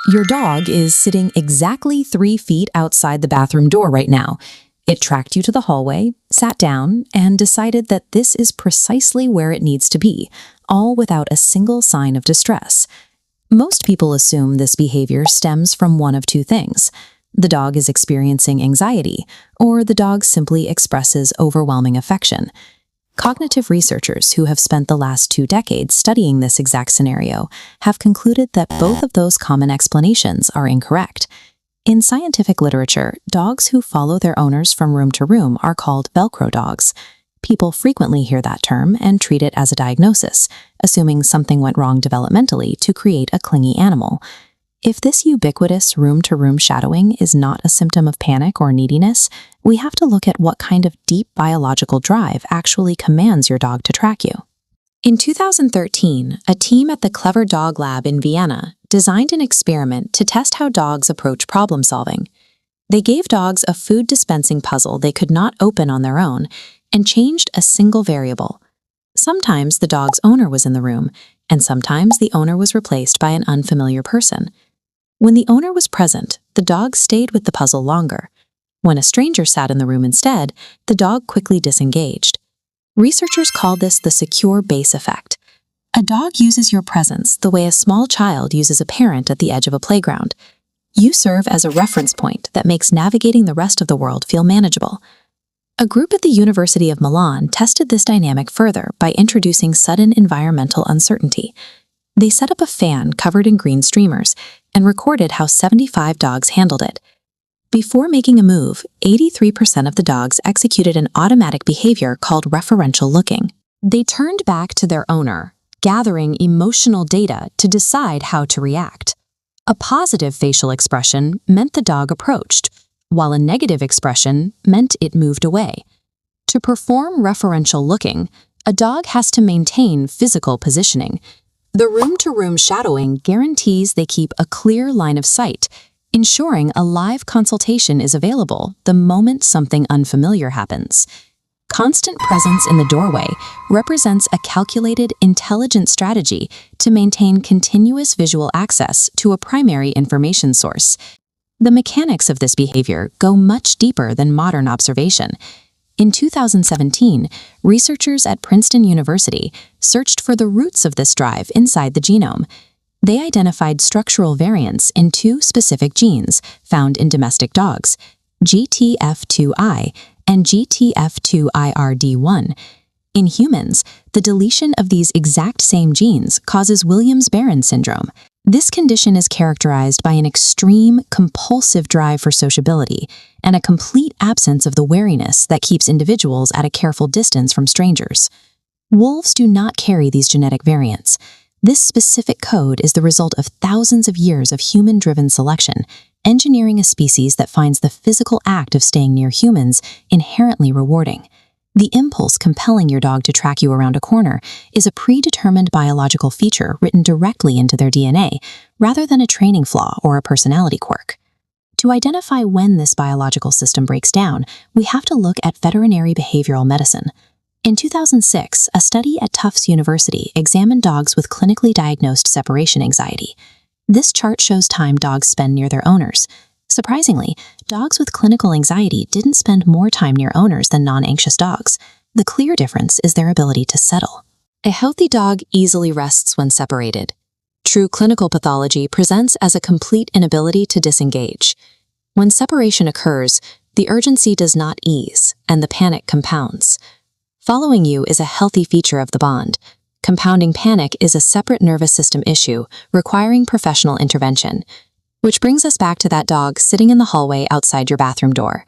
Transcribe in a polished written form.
Your dog is sitting exactly 3 feet outside the bathroom door right now. It tracked you to the hallway, sat down, and decided that this is precisely where it needs to be, all without a single sign of distress. Most people assume this behavior stems from one of two things. The dog is experiencing anxiety, or the dog simply expresses overwhelming affection. Cognitive researchers who have spent the last 2 decades studying this exact scenario have concluded that both of those common explanations are incorrect. In scientific literature, dogs who follow their owners from room to room are called Velcro dogs. People frequently hear that term and treat it as a diagnosis, assuming something went wrong developmentally to create a clingy animal. If this ubiquitous room-to-room shadowing is not a symptom of panic or neediness, we have to look at what kind of deep biological drive actually commands your dog to track you. In 2013, a team at the Clever Dog Lab in Vienna designed an experiment to test how dogs approach problem solving. They gave dogs a food dispensing puzzle they could not open on their own and changed a single variable. Sometimes the dog's owner was in the room, and sometimes the owner was replaced by an unfamiliar person. When the owner was present, the dog stayed with the puzzle longer. When a stranger sat in the room instead, the dog quickly disengaged. Researchers call this the secure base effect. A dog uses your presence the way a small child uses a parent at the edge of a playground. You serve as a reference point that makes navigating the rest of the world feel manageable. A group at the University of Milan tested this dynamic further by introducing sudden environmental uncertainty. They set up a fan covered in green streamers and recorded how 75 dogs handled it. Before making a move, 83% of the dogs executed an automatic behavior called referential looking. They turned back to their owner, gathering emotional data to decide how to react. A positive facial expression meant the dog approached, while a negative expression meant it moved away. To perform referential looking, a dog has to maintain physical positioning. The room-to-room shadowing guarantees they keep a clear line of sight, ensuring a live consultation is available the moment something unfamiliar happens. Constant presence in the doorway represents a calculated, intelligent strategy to maintain continuous visual access to a primary information source. The mechanics of this behavior go much deeper than modern observation. In 2017, researchers at Princeton University searched for the roots of this drive inside the genome. They identified structural variants in 2 specific genes found in domestic dogs, GTF2I and GTF2IRD1. In humans, the deletion of these exact same genes causes Williams-Barre syndrome. This condition is characterized by an extreme, compulsive drive for sociability and a complete absence of the wariness that keeps individuals at a careful distance from strangers. Wolves do not carry these genetic variants. This specific code is the result of thousands of years of human-driven selection, engineering a species that finds the physical act of staying near humans inherently rewarding. The impulse compelling your dog to track you around a corner is a predetermined biological feature written directly into their DNA, rather than a training flaw or a personality quirk. To identify when this biological system breaks down, we have to look at veterinary behavioral medicine. In 2006, a study at Tufts University examined dogs with clinically diagnosed separation anxiety. This chart shows time dogs spend near their owners. Surprisingly, dogs with clinical anxiety didn't spend more time near owners than non-anxious dogs. The clear difference is their ability to settle. A healthy dog easily rests when separated. True clinical pathology presents as a complete inability to disengage. When separation occurs, the urgency does not ease, and the panic compounds. Following you is a healthy feature of the bond. Compounding panic is a separate nervous system issue requiring professional intervention. Which brings us back to that dog sitting in the hallway outside your bathroom door.